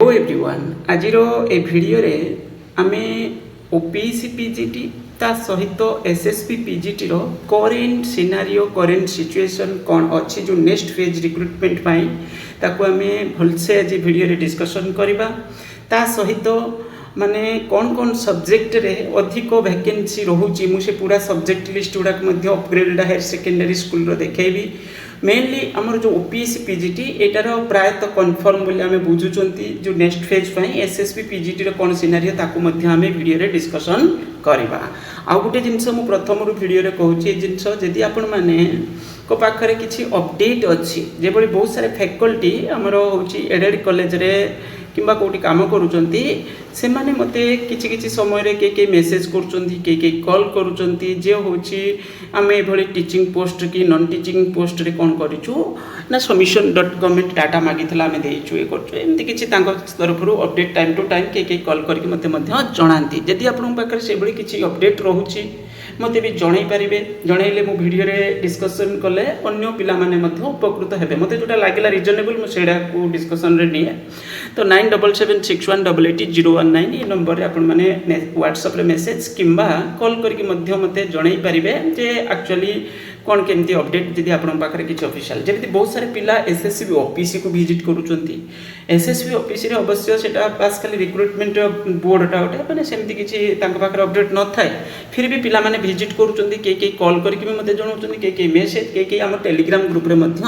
Hello everyone आज ए video रे आमे ओपीसी पीजीटी ता सहित एसएसपी पीजीटी रो करेंट सिनारियो करेंट सिचुएशन कौन अच्छी जो नेक्स्ट फेज रिक्रुटमेंट पाई ताको आमे भलसे आज वीडियो रे डिस्कशन करिबा ता सहित माने कौन कौन सब्जेक्ट रे अधिक वैकेंसी रोची मुझे पूरा सब्जेक्ट लिस्ट गुड़ाक अपग्रेडेड हायर सेकेंडरी स्कूल रो देखेबी मेनली आमर जो ओपीएससी पीजीटी एटार प्रायतः कन्फर्म बोली आमे बुझुचंती जो नेक्स्ट फेज पाई एसएसपी पीजीटी रो कोन सिनारियो ताकू मध्ये आमे वीडियो रे डिस्कशन करबा आ गोटे जिनस मु प्रथम रो वीडियो रे कहूची जिनस जदी आपण माने को पाखरे किछि अपडेट अछि जे बड़ी बहुत सारे फैकल्टी आमर होची एडेड कॉलेज रे किंबा कोटी काम करूचंती से माने मते किछि किछि समय रे के मेसेज करूचंती के कॉल करूचंती जे होची आमे भली टीचिंग पोस्ट की नॉन टीचिंग पोस्ट रे कोन करिचु ना submission.government डाटा मागितला आमे देइचु ए करचु एमति किछि तांको तरफरु अपडेट टाइम टू टाइम के कॉल करके मते मध्य जणांती जदी आपन पाखरे से बड़ी किछि अपडेट रहूची मते भी जणाई परिबे जणाइले मु वीडियो रे डिस्कशन कले अन्य पिला माने मध्य उपकृत हेबे मते जोटा लागिला रिजनेबल मु सेडा को डिस्कशन रे निए तो 9776188019 ये नंबर रे आपण माने व्हाट्सएप रे मेसेज किंबा कॉल करके मध्य मते जणाई परिबे जे एक्चुअली कौन केमती अपडेट जदि आपण पाखरे किछि ऑफिशियल जेमति बहुत सारे पिला एसएससी ऑफिस को विजिट करूचंती एसएससी ऑफिस रे अवश्य सेटा पास खाली रिक्रुटमेंट बोर्डटा उठे माने सेमति किछि तांको पाखरे अपडेट न थाए फिर भी पिला माने विजिट करूचंती के कॉल करके भी मते जणाउचंती के मेसेज के हमर टेलीग्राम ग्रुप रे मध्य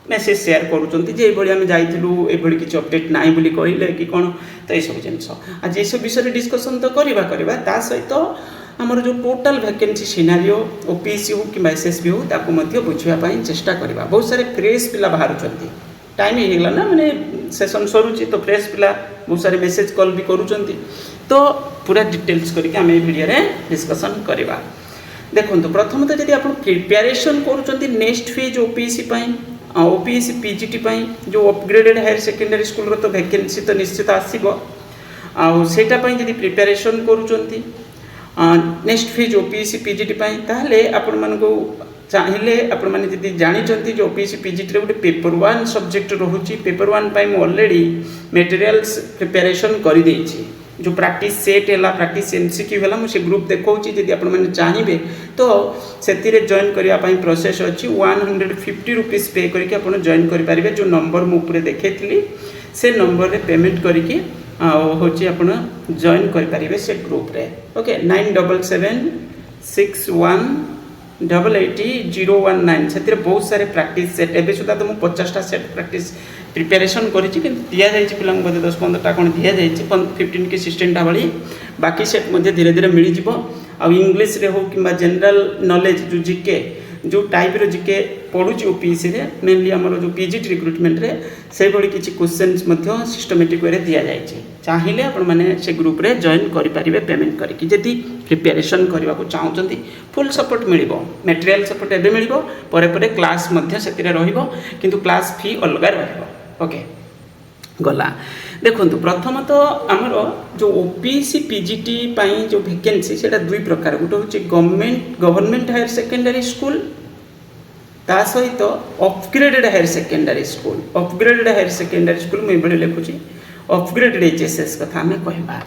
मेसेज शेयर करूचंती जे एभली आमे जाइथिलु एभली किछि अपडेट नाही बोली कहिले कि कोन त ए सब जिंस आज ए सब विषय डिस्कशन तो करबा ता सहित आमर जो टोटाल वैकेंसी सिनारियो ओपीएससी हो कि एसएसबी हो ताको मध्य बुझिया पाई चेष्टा करबा बहुत सारे फ्रेश पिला बाहरुचंती टाइम हे गेला ना माने सेशन सरुची तो फ्रेश पिला बहुत सारे मेसेज कॉल भी करूचंती तो पूरा डिटेल्स करके आमे वीडियो रे डिस्कशन करबा देखंतु प्रथम तो जदि आपण प्रिपरेशन करूचंती नेक्स्ट फेज ओपीएससी पाई ओपीएससी पीजीटी पाई जो अपग्रेडेड हायर सेकेंडरी स्कूल रो तो वैकेंसी तो निश्चित आसीबो आ सेटा पाई जदि प्रिपरेशन करूचंती नेक्स्ट फेज ओपीएससी पीजीटी पाई ताहले आपण मानको चाहिले आपण माने जदि जानिचंती जो ओपीएससी पीजीटी रे गोटे पेपर 1 सब्जेक्ट रहूची पेपर 1 पाई म ऑलरेडी मटेरियल्स प्रिपरेशन करि देछि जो प्रैक्टिस सेट हैला प्रैक्टिस एमसीक्यू हैला मु से ग्रुप देखौची जदि आपण माने चाहिबे तो सेतिरे जॉइन करिया पाई प्रोसेस अछि 150 रुपीस पे करके आपण जॉइन करि परिबे जो नंबर मु ऊपर देखेथिली से नंबर रे पेमेंट करके होची आपण जॉइन करि परिबे से ग्रुप रे ओके 9776188019 सेतिरे बहुत सारे प्रैक्टिस सेट एबे सुदा तो मु 50 टा सेट प्रैक्टिस प्रिपरेशन करिछि कि दिया जाइछि पिलांग बदे 10-15 टा कोन दिया जाइछि 15 के 16 टा वाली बाकी सेट मध्ये धीरे धीरे मिली जिवो आ इंग्लिश रे हो किबा जनरल नॉलेज जो जीके जो टाइप रो जीके पढुछि ओपीएससी रे मेनली हमरो जो पीजीटी रिक्रुटमेंट रे से बडी किछि क्वेश्चंस मध्ये सिस्टमैटिक वे रे दिया जाइछि चाहिले आपण माने से ग्रुप रे जॉइन करि परिबे पेमेंट करिकि जदि प्रिपरेशन करबा को चाहउचंती फुल सपोर्ट मिलिबो मटेरियल सपोर्ट एबे मिलिबो परे परे क्लास मध्ये सेतिरे रहिबो किंतु क्लास फी अलगा रहिबो ओके गला देखंतु प्रथम तो हमरो जो ओपीएससी पीजीटी पाई जो वैकेंसी सेटा दुई प्रकार गुटे होची गवर्नमेंट हायर सेकेंडरी स्कूल ता सहित अपग्रेडेड हायर सेकेंडरी स्कूल मैं बड़े लिखुची अपग्रेडेड एचएसएस कथा हमें कहबा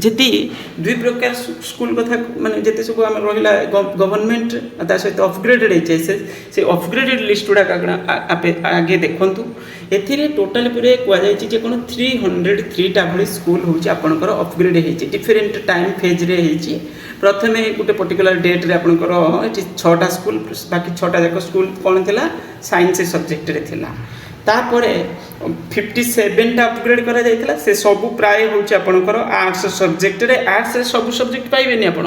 जति दुई प्रकार स्कूल कथा माने जति सब हम रहिला गवर्नमेंट ता सहित अपग्रेडेड एचएसएस से अपग्रेडेड लिस्ट उडा आगे देखंतु एथिरे टोटल पूरे को जायछि जे कोन 303 टा भली स्कूल होछि आपनकर अपग्रेड हेछि डिफरेंट टाइम फेज रे हेछि प्रथमे गुटे पर्टिकुलर डेट रे आपनकर एछि 6 टा स्कूल बाकी 6 टा जाक स्कूल कोन थिला साइंस सब्जेक्ट रे थिला तापरे 57 टा अपग्रेड करा जायतिला से सब प्राय होछि आपनकर आर्ट्स सब्जेक्ट रे आर्ट्स रे सब सब्जेक्ट पाइबेनी आपण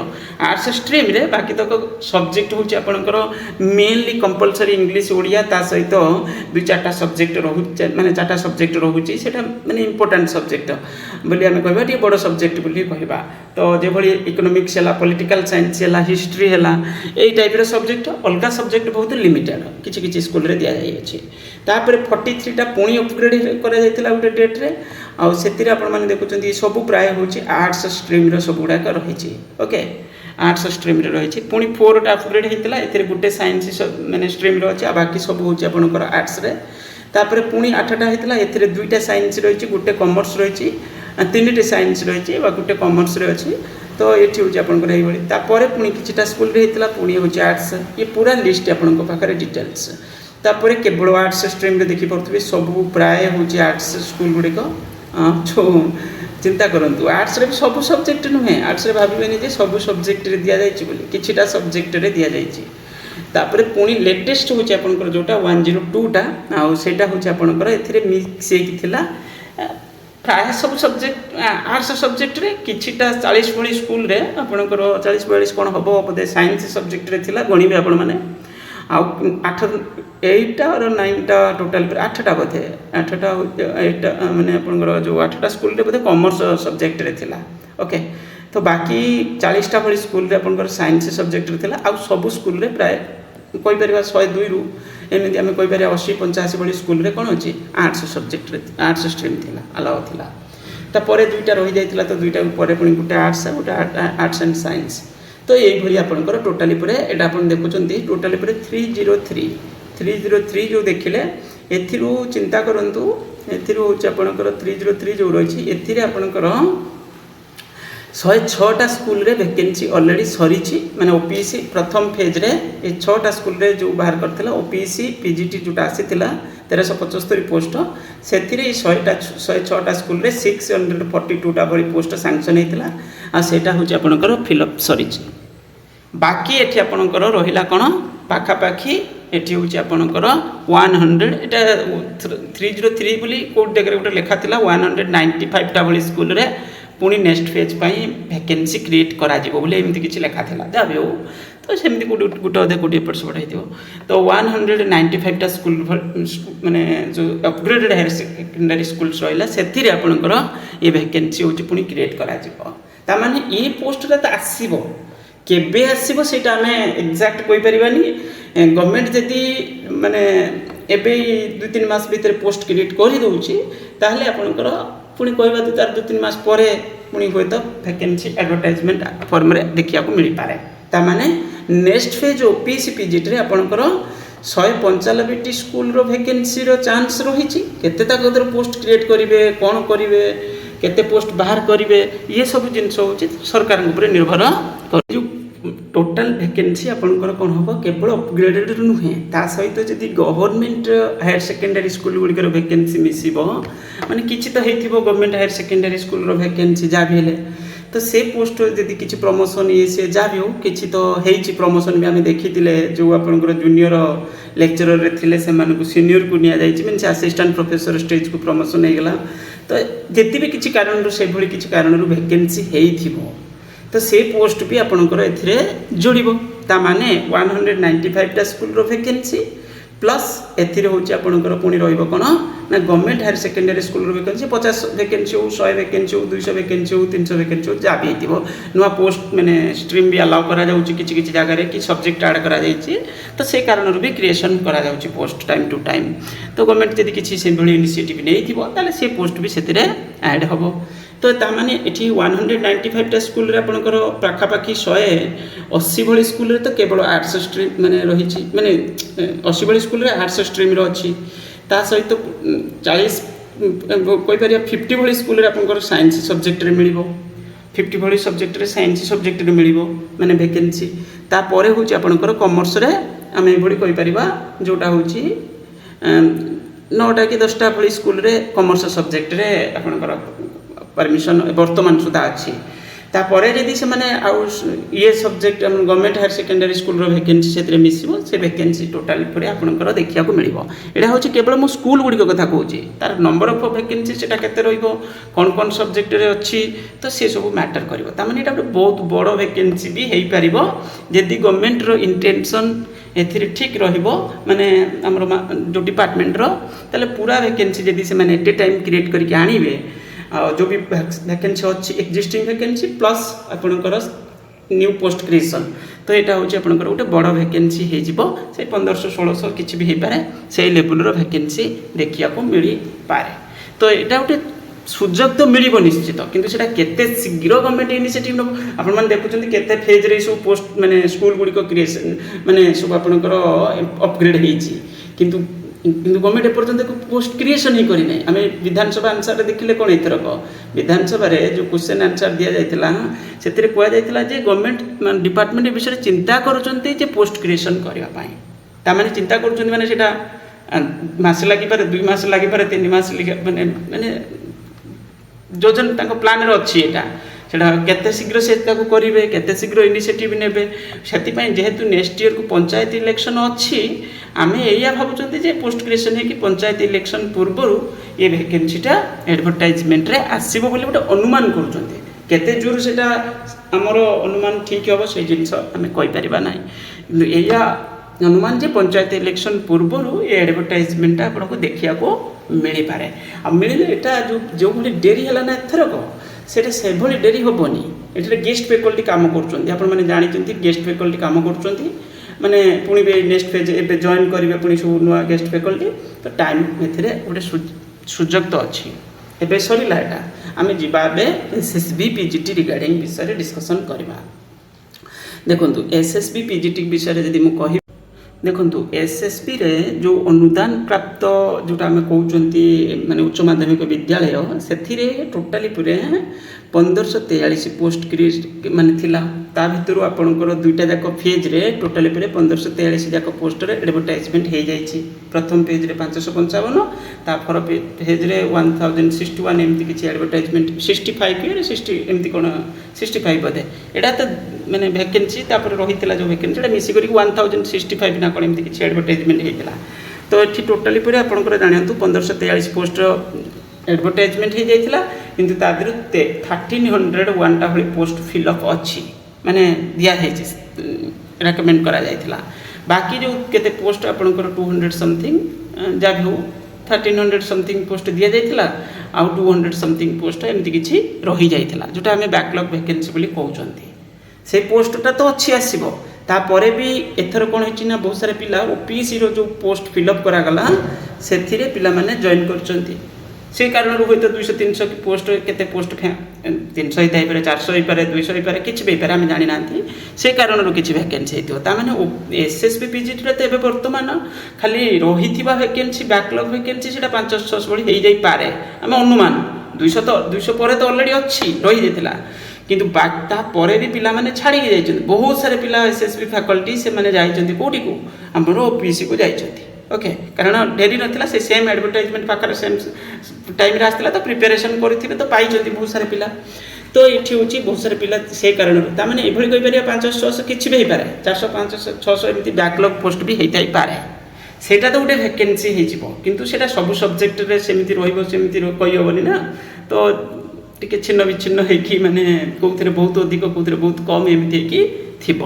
आर्ट्स स्ट्रीम रे बाकी तक सब्जेक्ट होछि आपनकर मेनली कंपलसरी इंग्लिश ओडिया ता सहित दु चारटा सब्जेक्ट रहु माने चारटा सब्जेक्ट रहउछि सेटा माने इंपोर्टेंट सब्जेक्ट बोली हमें कहबा टी बड़ सब्जेक्ट बोली कहबा तो जे भली इकोनॉमिक्स हला पॉलिटिकल साइंस हला हिस्ट्री हला एई टाइप रे सब्जेक्ट अलगा सब्जेक्ट बहुत लिमिटेड किछि किछि स्कूल रे दिया जाय अछि तापर 43 टा पुणी अपग्रेड करा जायतिला उटे डेट रे आ सेतिरे आपण माने देखुचंती सब प्राय होछि आर्ट्स स्ट्रीम रो सब गुडा का रहिछि ओके आर्ट्स स्ट्रीम रे रहिछि पुणी 4 टा अपग्रेड हेतिला एथिरे गुटे साइंस माने स्ट्रीम रो अछि आ बाकी सब होछि आपनकर आर्ट्स रे तापर पुणी 8टा होता ए 2टा साइंस रही गोटे कॉमर्स रही 3टी साइंस रही गोटे कॉमर्स रे अच्छी तो ये हूँ आपंकर पुणी किटा स्कूल होता पुणी हूँ आर्ट्स ये पूरा लिस्ट आपण पाखे डिटेल्स तापर केवल आर्ट्स स्ट्रीम देखिपे सब प्राय हूँ आर्ट्स स्कूल गुड़िक जो चिंता करूँ आर्ट्स भी सब सब्जेक्ट नुहे आर्ट्स भावेनि जे सब सब्जेक्ट दि जाए किटा सब्जेक्ट दि जाए तापर पुणी लेटेस्ट हूँ आपंकर जोटा 102टा आटा हूँ आपंकर मिक्स होता प्राय सब सब्जेक्ट आर्ट्स सब्जेक्ट रे किछिटा 40 भली स्कूल रे आपणकर 40-42 कौन हम बोधे साइंस सब्जेक्ट रे थिला गणिबे आपण माने आ 8टा और 9टा टोटल 8टा बोधे 8टा 8 माने आपणकर जो 8टा स्कूल रे बोधे कॉमर्स सब्जेक्ट रे थिला ओके तो बाकी 40टा भली स्कूल रे आपणकर साइंस सब्जेक्ट रे थिला आ सब स्कूल रे प्राय कोई परिवा 102 रु एमती आम कहीपर 80-85 भली स्कूल रे कौन अच्छी आर्ट्स सब्जेक्ट आर्ट्स स्ट्रीम थिला अलाउ थिला तापर 2टा रही जाइतिला तो 2टा पर पुणी गोटे आर्ट्स गोटे आर्ट्स एंड साइंस तो यही आपंकर टोटाली पर एटा आपन देखुचंती टोटाली पर 303 जो देखिले एथिरु चिंता करंतु एथिरु होची आपनकर 303 जो रही एथिरे आपनकर 106टा स्कूल रे वैकेंसी ऑलरेडी सरी माने ओपीसी प्रथम फेज रे ए 6टा स्कूल रे जो बाहर करथिला ओपीसी पीजीटी जोटा आसीथिला 1375 पोस्ट सेथिरे 106टा स्कूल रे 642टा भली पोस्ट सैंक्शन हेतिला आ सेटा होची आपनकर फिलअप सरी बाकी एठी आपनकर रहिला कोन पाखा पाखी एठी होची आपनकर 100 एटा 303 बोली कोड देखरे गोटे लेखा थिला 195टा भली स्कूल रे पुणी नेक्स्ट फेज वैकेंसी क्रिएट करा बोले एमती किसी लेखा था जहाँ भी हो तो सेमती गोटे अधे कोटी एपट सेपट हो तो 195टा स्कूल माने जो अपग्रेडेड हायर सेकेंडरी स्कूल्स रहा से आपंकर ये वैकेंसी हूँ पुणी क्रिएट करा माने ये पोस्ट तो आसो केबे आसो सेटा आम एक्जाक्ट कहीपर गवर्नमेंट जदि माने एबे 2-3 मास भीतर पोस्ट क्रिएट कर दूसरी ताहले आपंकर पुणी कहवा तो तार 2-3 मास पर पुणी हुए तो वैकेंसी एडवर्टाइजमेंट फॉर्म रे देखिया को मिल पारे तामाने नेक्स्ट फेज ओपीसी पीजीटी रे आपनकर 195टी स्कूल रो वैकेंसी रो चांस रही केते तक पोस्ट क्रिएट करिवे कोन करिवे केते पोस्ट बाहर करिवे ये सब जिनस होची सरकार ऊपर निर्भर कर टोटाल वैकेंसी आपंकर कौन हम केवल अपग्रेडेड नुहे ता सहित जदि गवर्नमेंट हायर सेकेंडरी स्कूल गुड़िकर वैकेंसी मिसिबो माने किछि तो हेतिबो गवर्नमेंट हायर सेकेंडरी स्कूल रो वैकेंसी जा भी हेले तो से पोस्ट जदि किछि प्रमोशन ये से जा भी हो किछि तो हेछि प्रमोशन भी आमे देखितिले जो आपनकर जूनियर लेक्चरर रे थिले से मानको सीनियर को निया जाइछि मींस असिस्टेंट प्रोफेसर स्टेज को प्रमोशन हे गेला तो जति भी किछि कारण रो से भली किछि कारण रो वैकेंसी हेइथिबो तो से पोस्ट भी आपंकर ए जोड़ो ताने 195टा स्कूल रो वैकेंसी प्लस एथिरे होची आपंकर पुणी रहिबो कोन ना गवर्नमेंट हायर सेकेंडरी स्कूल रो वैकेंसी 50 वैकेंसी हो 100 वैकेंसी हो 200 वैकेंसी हो 300 वैकेंसी हो जा भी हेतिबो नुआ पोस्ट माने स्ट्रीम भी अलाउ करा जाउची किछि जगह रे कि सब्जेक्ट ऐड करा जाइछि तो से कारण भी क्रिएशन करा जाउची पोस्ट टाइम टू टाइम तो गवर्नमेंट जदि किछि से भली इनिशिएटिव नेइथिबो ताले से पोस्ट भी सेतिरे ऐड हबो तो तामाने एठी 195टा स्कूल रे आपनकर पाखापाखी 180 भली स्कूल रे तो केवल आर्ट्स स्ट्रीम माने रही माने 80 भली स्कूल रे आर्ट्स स्ट्रीम रो अछि ता सहित 40 कोइ परिया 50 भली स्कूल रे आपनकर साइंस सब्जेक्ट रे मिलिबो 50 भली सब्जेक्ट रे साइंस सब्जेक्ट रे मिलिबो माने वैकेंसी ता परे होछि आपनकर कॉमर्स रे आमे ए भली कहि परिबा जोटा होछि 9टा कि 10टा भली स्कूल रे कॉमर्स सब्जेक्ट रे आपनकर परमिशन वर्तमान सुधा अच्छी तापर जदि से माने आउ ये subject government higher secondary school रो वैकेंसी से मिसिबो से वैकेंसी टोटाल पूरे आपनकर देखिया को मिलिबो एटा होची केवल मो स्कूल गुडी को कथा कहूची तार नंबर ऑफ वैकेंसी सेटा केते रहिबो कोन सब्जेक्ट रे अच्छी तो से सब मैटर करिवो ता माने एटा बहुत बड़ वैकेंसी भी हेई परिबो जदि गवर्नमेंट रो इंटेंशन एथिरे ठीक रहिबो माने हमर जो डिपार्टमेंट रो ताले पूरा वैकेंसी जदि से माने एट टाइम क्रिएट करके आनिबे जो भी वैकेंसी अच्छी एक्जिस्टिंग वैकेंसी प्लस आपणकर न्यू पोस्ट क्रिएशन तो यहाँ हूँ आपंकर गोटे बड़ वैकेंसी हो 1500-1600 किसी भी हो पाए से लेवल वैकेंसी देखा मिल पाए तो यहाँ गोटे सुजोग तो मिल निश्चित किंतु सेटा केते शीघ्र गवर्नमेंट इनिशिएटिव नब आपण माने देखुचंती केते फेज रे सब पोस्ट माने स्कूल गुडी को क्रिएशन माने सब आपणकर अपग्रेड हेची किंतु କିନ୍ତୁ ଗଭର୍ଣ୍ଣମେଣ୍ଟ ଏପର୍ଯ୍ୟନ୍ତ ପୋଷ୍ଟ କ୍ରିଏସନ୍ ହିଁ କରିନାହିଁ। ଆମେ ବିଧାନସଭା ଆନ୍ସର୍ରେ ଦେଖିଲେ କ'ଣ ଏଥରକ ବିଧାନସଭାରେ ଯେଉଁ କ୍ୱେଶ୍ଚନ୍ ଆନ୍ସର୍ ଦିଆଯାଇଥିଲା ସେଥିରେ କୁହାଯାଇଥିଲା ଯେ ଗଭର୍ଣ୍ଣମେଣ୍ଟ ଡିପାର୍ଟମେଣ୍ଟ ଏ ବିଷୟରେ ଚିନ୍ତା କରୁଛନ୍ତି ଯେ ପୋଷ୍ଟ କ୍ରିଏସନ୍ କରିବା ପାଇଁ। ତାମାନେ ଚିନ୍ତା କରୁଛନ୍ତି ମାନେ ସେଇଟା ମାସ ଲାଗିପାରେ, 2 ମାସ ଲାଗିପାରେ, 3 ମାସ ମାନେ ଯୋଜନା ତାଙ୍କ ପ୍ଲାନ୍ରେ ଅଛି। ସେଟା କେତେ ଶୀଘ୍ର ସେ ତାକୁ କରିବେ, କେତେ ଶୀଘ୍ର ଇନିସିଏଟିଭ୍ ନେବେ। ସେଥିପାଇଁ ଯେହେତୁ ନେକ୍ସଟ ଇୟରକୁ ପଞ୍ଚାୟତ ଇଲେକ୍ସନ୍ ଅଛି, ଆମେ ଏଇଆ ଭାବୁଛନ୍ତି ଯେ ପୋଷ୍ଟ କ୍ରିଏସନ୍ ହେଇକି ପଞ୍ଚାୟତ ଇଲେକ୍ସନ୍ ପୂର୍ବରୁ ଏ ଭ୍ୟାକେନ୍ସିଟା ଆଡ଼ଭର୍ଟାଇଜମେଣ୍ଟରେ ଆସିବ ବୋଲି ଗୋଟେ ଅନୁମାନ କରୁଛନ୍ତି। କେତେ ଜୋର ସେଇଟା ଆମର ଅନୁମାନ ଠିକ୍ ହେବ ସେଇ ଜିନିଷ ଆମେ କହିପାରିବା ନାହିଁ, କିନ୍ତୁ ଏଇଆ ଅନୁମାନ ଯେ ପଞ୍ଚାୟତ ଇଲେକ୍ସନ୍ ପୂର୍ବରୁ ଏ ଆଡ଼ଭର୍ଟାଇଜମେଣ୍ଟଟା ଆପଣଙ୍କୁ ଦେଖିବାକୁ ମିଳିପାରେ। ଆଉ ମିଳିଲେ ଏଇଟା ଯେଉଁଭଳି ଡେରି ହେଲା ନା ଏଥରକ, ସେଇଟା ସେଭଳି ଡେରି ହେବନି। ଏଠାରେ ଗେଷ୍ଟ ଫ୍ୟାକଲ୍ଟି କାମ କରୁଛନ୍ତି, ଆପଣମାନେ ଜାଣିଛନ୍ତି ଗେଷ୍ଟ ଫ୍ୟାକଲ୍ଟି କାମ କରୁଛନ୍ତି, ମାନେ ପୁଣି ବି ନେକ୍ସଟ ଫେଜ୍ ଏବେ ଜଏନ୍ କରିବେ ପୁଣି ସବୁ ନୂଆ ଗେଷ୍ଟ ଫ୍ୟାକଲ୍ଟି। ତ ଟାଇମ୍ ଏଥିରେ ଗୋଟେ ସୁଯୋଗ ତ ଅଛି। ଏବେ ସରିଲା ଏଇଟା, ଆମେ ଯିବା ଏବେ SSB PGT ରିଗାର୍ଡ଼ିଂ ବିଷୟରେ ଡିସ୍କସନ୍ କରିବା। ଦେଖନ୍ତୁ SSB PGT ବିଷୟରେ ଯଦି ମୁଁ କହିବି, ଦେଖନ୍ତୁ SSBରେ ଯେଉଁ ଅନୁଦାନ ପ୍ରାପ୍ତ ଯେଉଁଟା ଆମେ କହୁଛନ୍ତି ମାନେ ଉଚ୍ଚ ମାଧ୍ୟମିକ ବିଦ୍ୟାଳୟ, ସେଥିରେ ଟୋଟାଲି ପୁରା 1543 ପୋଷ୍ଟ ମାନେ ଥିଲା। ତା ଭିତରୁ ଆପଣଙ୍କର 2ଟା ଯାକ ଫେଜ୍ରେ ଟୋଟାଲି ପୁରା 1543 ଯାକ ପୋଷ୍ଟରେ ଆଡ଼ଭର୍ଟାଇଜମେଣ୍ଟ ହେଇଯାଇଛି। ପ୍ରଥମ ଫେଜ୍ରେ 555, ତାପର ଫେଜ୍ରେ 1061 ଏମିତି କିଛି ଆଡ଼ଭର୍ଟାଇଜମେଣ୍ଟ, 65 ଏମିତି କ'ଣ 65 ବୋଧେ ଏଇଟା ତ ମାନେ ଭ୍ୟାକେନ୍ସି। ତାପରେ ରହିଥିଲା ଯେଉଁ ଭ୍ୟାକେନ୍ସି ସେଇଟା ମିଶି କରିକି 1065 ନା କ'ଣ ଏମିତି କିଛି ଆଡ଼ଭର୍ଟାଇଜମେଣ୍ଟ ହେଇଥିଲା। ତ ଏଠି ଟୋଟାଲି ପରେ ଆପଣଙ୍କର ଜାଣନ୍ତୁ 1543 ପୋଷ୍ଟର ଆଡ଼ଭର୍ଟାଇଜମେଣ୍ଟ ହେଇଯାଇଥିଲା, କିନ୍ତୁ ତା ଦେହରୁ 1301ଟା ଭଳି ପୋଷ୍ଟ ଫିଲ୍ଅପ୍ ଅଛି, ମାନେ ଦିଆଯାଇଛି, ରେକମେଣ୍ଡ କରାଯାଇଥିଲା। ବାକି ଯେଉଁ କେତେ ପୋଷ୍ଟ ଆପଣଙ୍କର 200 ସମଥିଙ୍ଗ ଯାହା ବି ହେଉ 1300 ସମଥିଙ୍ଗ ପୋଷ୍ଟ ଦିଆଯାଇଥିଲା, ଆଉ 200 ସମଥିଙ୍ଗ ପୋଷ୍ଟ ଏମିତି କିଛି ରହିଯାଇଥିଲା, ଯେଉଁଟା ଆମେ ବ୍ୟାକଲଗ୍ ଭ୍ୟାକେନ୍ସି ବୋଲି କହୁଛନ୍ତି। ସେ ପୋଷ୍ଟଟା ତ ଅଛି ଆସିବ। ତାପରେ ବି ଏଥର କ'ଣ ହେଇଛି ନା ବହୁତ ସାରା ପିଲା OPECର ଯେଉଁ ପୋଷ୍ଟ ଫିଲ୍ଅପ୍ କରାଗଲା ସେଥିରେ ପିଲାମାନେ ଜଏନ୍ କରିଛନ୍ତି। সেই কারণରୁ ହୁଏତ 200-300 ପୋଷ୍ଟ କେତେ ପୋଷ୍ଟ 300 ହେଇଥାଇପାରେ, 400 ହେଇପାରେ, 200 ହେଇପାରେ, କିଛି ବି ହେଇପାରେ, ଆମେ ଜାଣିନାହାନ୍ତି। ସେ କାରଣରୁ କିଛି ଭ୍ୟାକେନ୍ସି ହେଇଥିବ। ତାମାନେ SSB PGTରେ ତ ଏବେ ବର୍ତ୍ତମାନ ଖାଲି ରହିଥିବା ଭ୍ୟାକେନ୍ସି ବ୍ୟାକଲଗ୍ ଭ୍ୟାକେନ୍ସି ସେଇଟା 500-600 ଭଳି ହେଇଯାଇପାରେ, ଆମେ ଅନୁମାନ। 200 ପରେ ତ ଅଲରେଡ଼ି ଅଛି, ରହିଯାଇଥିଲା। କିନ୍ତୁ ତାପରେ ବି ପିଲାମାନେ ଛାଡ଼ିକି ଯାଇଛନ୍ତି। ବହୁତ ସାରା ପିଲା SSB ଫ୍ୟାକଲ୍ଟି ସେମାନେ ଯାଇଛନ୍ତି କେଉଁଠିକୁ, ଆମର OPECକୁ ଯାଇଛନ୍ତି। ଓକେ, କାରଣ ଡେରି ନଥିଲା, ସେ ସେମ୍ ଆଡ଼ଭର୍ଟାଇଜମେଣ୍ଟ ପାଖରେ ସେମ୍ ଟାଇମ୍ରେ ଆସିଥିଲା, ତ ପ୍ରିପାରେସନ୍ କରିଥିବେ, ତ ପାଇଛନ୍ତି ବହୁତ ସାରା ପିଲା। ତ ଏଠି ହେଉଛି ବହୁତ ସାରା ପିଲା ସେ କାରଣରୁ। ତାମାନେ ଏଭଳି କହିପାରିବା 500-600 କିଛି ବି ହେଇପାରେ, 400-500-600 ଏମିତି ବ୍ୟାକଲଗ୍ ପୋଷ୍ଟ ବି ହେଇଥାଇପାରେ। ସେଇଟା ତ ଗୋଟେ ଭ୍ୟାକେନ୍ସି ହେଇଯିବ, କିନ୍ତୁ ସେଇଟା ସବୁ ସବଜେକ୍ଟରେ ସେମିତି ରହିବ ସେମିତି କହିହେବନି ନା। ତ ଟିକେ ଛିନ୍ନ ବିଚ୍ଛିନ୍ନ ହେଇକି ମାନେ କେଉଁଥିରେ ବହୁତ ଅଧିକ କେଉଁଥିରେ ବହୁତ କମ୍ ଏମିତି ହେଇକି ଥିବ।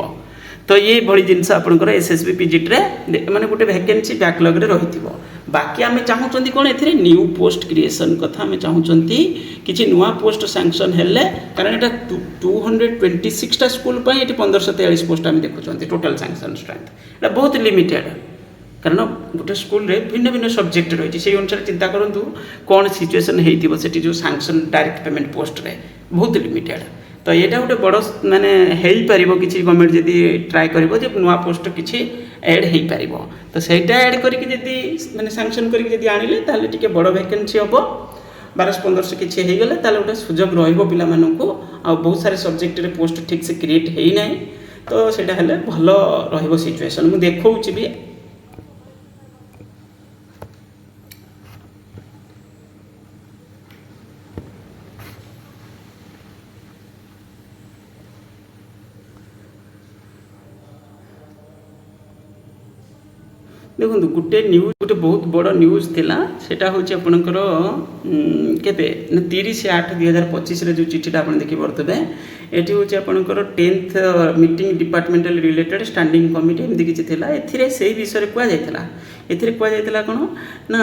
ତ ଏଇଭଳି ଜିନିଷ ଆପଣଙ୍କର SSB PGTରେ ମାନେ ଗୋଟେ ଭ୍ୟାକେନ୍ସି ବ୍ୟାକଲଗ୍ରେ ରହିଥିବ। ବାକି ଆମେ ଚାହୁଁଛନ୍ତି କ'ଣ ଏଥିରେ ନ୍ୟୁ ପୋଷ୍ଟ କ୍ରିଏସନ୍ କଥା ଆମେ ଚାହୁଁଛନ୍ତି, କିଛି ନୂଆ ପୋଷ୍ଟ ସାଙ୍କସନ୍ ହେଲେ, କାରଣ ଏଇଟା 226ଟା ସ୍କୁଲ ପାଇଁ ଏଠି 1543 ପୋଷ୍ଟ ଆମେ ଦେଖୁଛନ୍ତି ଟୋଟାଲ୍ ସାଙ୍କସନ୍ ଷ୍ଟ୍ରେନ୍ଥ। ଏଇଟା ବହୁତ ଲିମିଟେଡ଼, କାରଣ ଗୋଟେ ସ୍କୁଲରେ ଭିନ୍ନ ଭିନ୍ନ ସବଜେକ୍ଟ ରହିଛି। ସେଇ ଅନୁସାରେ ଚିନ୍ତା କରନ୍ତୁ କ'ଣ ସିଚୁଏସନ୍ ହେଇଥିବ ସେଠି ଯେଉଁ ସାଙ୍କସନ୍ ଡାଇରେକ୍ଟ ପେମେଣ୍ଟ ପୋଷ୍ଟରେ, ବହୁତ ଲିମିଟେଡ଼। ତ ଏଇଟା ଗୋଟେ ବଡ଼ ମାନେ ହେଇପାରିବ କିଛି ଗଭର୍ଣ୍ଣମେଣ୍ଟ ଯଦି ଟ୍ରାଏ କରିବ ଯେ ନୂଆ ପୋଷ୍ଟ କିଛି ଆଡ଼୍ ହେଇପାରିବ। ତ ସେଇଟା ଆଡ଼୍ କରିକି ଯଦି ମାନେ ସାଙ୍କସନ୍ କରିକି ଯଦି ଆଣିଲେ ତାହେଲେ ଟିକେ ବଡ଼ ଭ୍ୟାକେନ୍ସି ହେବ। 1200-1500 କିଛି ହେଇଗଲେ ତାହେଲେ ଗୋଟେ ସୁଯୋଗ ରହିବ ପିଲାମାନଙ୍କୁ। ଆଉ ବହୁତ ସାରା ସବଜେକ୍ଟରେ ପୋଷ୍ଟ ଠିକ୍ସେ କ୍ରିଏଟ୍ ହେଇନାହିଁ, ତ ସେଇଟା ହେଲେ ଭଲ ରହିବ ସିଚୁଏସନ୍। ମୁଁ ଦେଖାଉଛି ବି ଦେଖନ୍ତୁ ଗୋଟେ ନ୍ୟୁଜ୍, ଗୋଟେ ବହୁତ ବଡ଼ ନ୍ୟୁଜ୍ ଥିଲା। ସେଇଟା ହେଉଛି ଆପଣଙ୍କର କେବେ ନା 30/8/2025ରେ ଯେଉଁ ଚିଠିଟା ଆପଣ ଦେଖିପାରୁଥିବେ, ଏଠି ହେଉଛି ଆପଣଙ୍କର 10th meeting departmental related standing committee ଏମିତି କିଛି ଥିଲା। ଏଥିରେ ସେଇ ବିଷୟରେ କୁହାଯାଇଥିଲା। ଏଥିରେ କୁହାଯାଇଥିଲା କ'ଣ ନା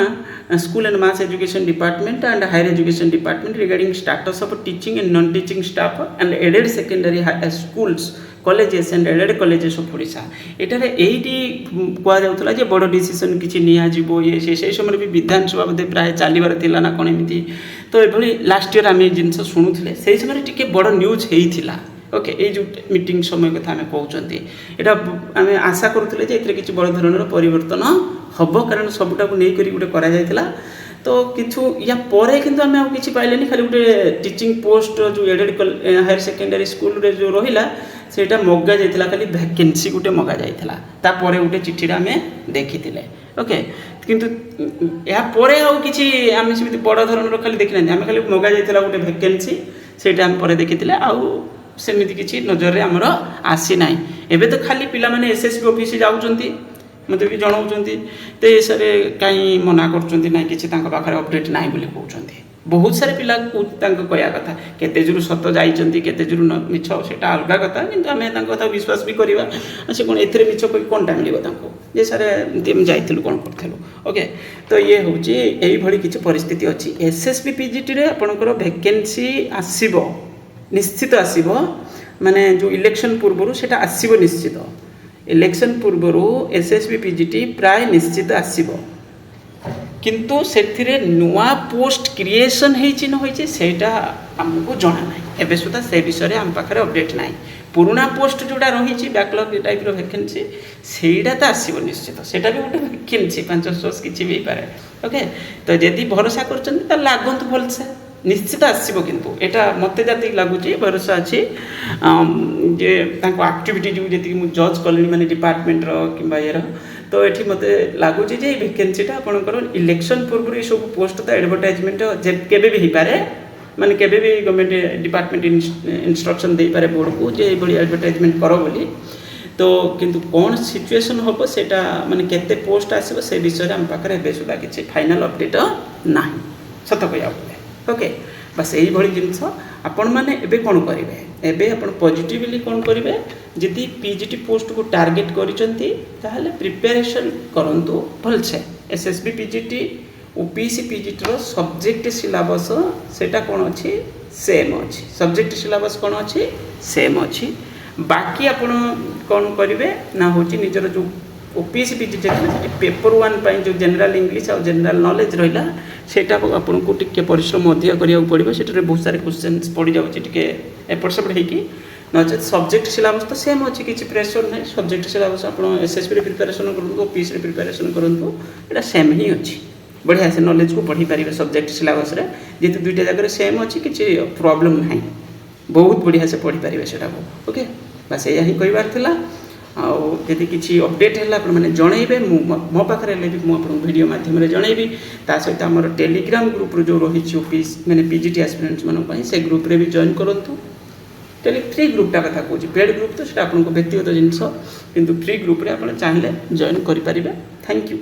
school and mass education department and higher education department regarding status of teaching and non teaching staff and aided secondary schools colleges and aided colleges of Odisha. ଏଠାରେ ଏଇଠି କୁହାଯାଉଥିଲା ଯେ ବଡ଼ ଡିସିସନ୍ କିଛି ନିଆଯିବ, ସେଇ ସମୟରେ ବି ବିଧାନସଭା ବୋଧେ ପ୍ରାୟ ଚାଲିବାର ଥିଲା ନା କ'ଣ ଏମିତି। ତ ଏଭଳି ଲାଷ୍ଟ ଇୟର୍ ଆମେ ଏ ଜିନିଷ ଶୁଣୁଥିଲେ, ସେଇ ସମୟରେ ଟିକେ ବଡ଼ ନ୍ୟୁଜ୍ ହେଇଥିଲା। ଓକେ, ଏଇ ଯେଉଁ ମିଟିଂ ସମୟ କଥା ଆମେ କହୁଛନ୍ତି, ଏଇଟା ଆମେ ଆଶା କରୁଥିଲେ ଯେ ଏଥିରେ କିଛି ବଡ଼ ଧରଣର ପରିବର୍ତ୍ତନ हम कारण सबूटा नहीं करी गोटे करा जायतिला तो किछु या परे किंतु आमे आ किछि पाइलेनी खाली गोटे टीचिंग पोस्ट जो एडेड हायर सेकेंडरी स्कूल रे जो रहिला सेटा मगा जायतिला खाली वैकेंसी गोटे मगा जायतिला ता परे गोटे चिट्ठी आमे देखिथिले ओके किंतु या परे आ किछि आमे सेमिति बड़ धरण रो खाली देखिनानी आमे खाली मगा जायतिला गोटे वैकेंसी सेटा आमे परे देखिथिले आ सेमिति किछि नजर रे हमर आसी नाही एबे तो खाली पिला माने एसएसबी ऑफिस जाउचंती मत भी जनाऊँच तो ये सारे कहीं मना कर पाखे अपडेट ना बोली कहते बहुत सारे पिला कहया कथा केते जुरु सत जाइंट केते जुरु मिछ सेटा अलग कथा किंतु आम कथा विश्वास भी करवा से कौन ए मिछ कही कौनटा मिले ये सारे जाइलु कौन करूँ ओके तो ये हूँ यही किसी परिस्थिति अच्छी एसएसबी पीजीटी आपंकर वैकेंसी आसब निश्चित आसब माने जो इलेक्शन पूर्व से आसब निश्चित इलेक्शन पूर्वर एसएसबी पीजीटी प्राय निश्चित आसब किंतु से नुआ पोस्ट क्रिएशन होती न होती सेटा आमको जना ना एवं सुधा से विषय आम पाखे अपडेट ना पुराना पोस्ट जोड़ा रही बैकलॉग टाइप वैकेंसी सेटा तो आसब निश्चित सेटा भी गोटे वैकेंसी 500 किसी भी पारे ओके तो जदि भरोसा कर लागत भलसे निश्चित आसब किंतु एटा मत जी लगुच भरोसा अच्छी जे आक्टिविटी जो जी जज कले माने डिपार्टमेंट कि ये तो ये मत लगुच वैकेंसीटा आपंकर इलेक्शन पूर्व ये सब पोस्ट तो एडवर्टाइजमेंट केबे भी पारे माने केबे भी गवर्नमेंट डिपार्टमेंट इंस्ट्रक्शन दे पारे बोर्ड को जे एडवर्टाइजमेंट करो बोली तो किंतु कौन सिचुएशन हम सेटा माने केते पोस्ट आसब से विषय आम पाखे एवं सुधा किसी फाइनाल अपडेट ना सत कह ओके बस यही जिनस आपण मैंने एबे कौन करेंगे एबे आपण पॉजिटिवली कौन करेंगे जदि पीजीटी पोस्ट को टार्गेट करिसेंती ताहले प्रिपरेशन करंतु भलसे एसएसबी पीजीटी ओपीसी पीजीटी रो सब्जेक्ट सिलेबस सेटा कौन अच्छी सेम अच्छी सब्जेक्ट सिलेबस कौन अच्छी सेम अच्छी बाकी आपण कौन करेंगे ना हूँ निजर जो ओपीसी पीजीटी पेपर 1 जो जनरल इंग्लिश और जनरल नॉलेज रहा सेटा आपन को टिके परिश्रम अधिक करिया पड़ो से बहुत सारे क्वेश्चन पड़ जाए एपट सेपट होगी नचे सब्जेक्ट सिलेबस तो सेम अच्छी किसी प्रेसर ना सब्जेक्ट सिलेबस आप एसएसबी प्रिपेरेसन करूँ ओपीसी प्रिपेरेसन करूँ यहाँ सेम ही अच्छी बढ़िया से नॉलेज को पढ़ी पारे सब्जेक्ट सिलेबस जेहतु दुईटा जगह सेम अच्छी किसी प्रॉब्लम ना बहुत बढ़िया से पढ़ी पारे से ओके बस यही कहबार था आदि किसी अपडेट है मैंने जनइबे मो पाखे वीडियो मध्यम जनइबी ता सहित आम टेलीग्राम ग्रुप जो रही मैंने पीजीटी एस्पिरेंट्स मान से ग्रुप रे भी जॉइन करूँ फ्री ग्रुपटा कथा कहूँ पेड ग्रुप तो आपको व्यक्तिगत जिनस किंतु फ्री ग्रुप रे आप चाहिए जॉइन करें। Thank you.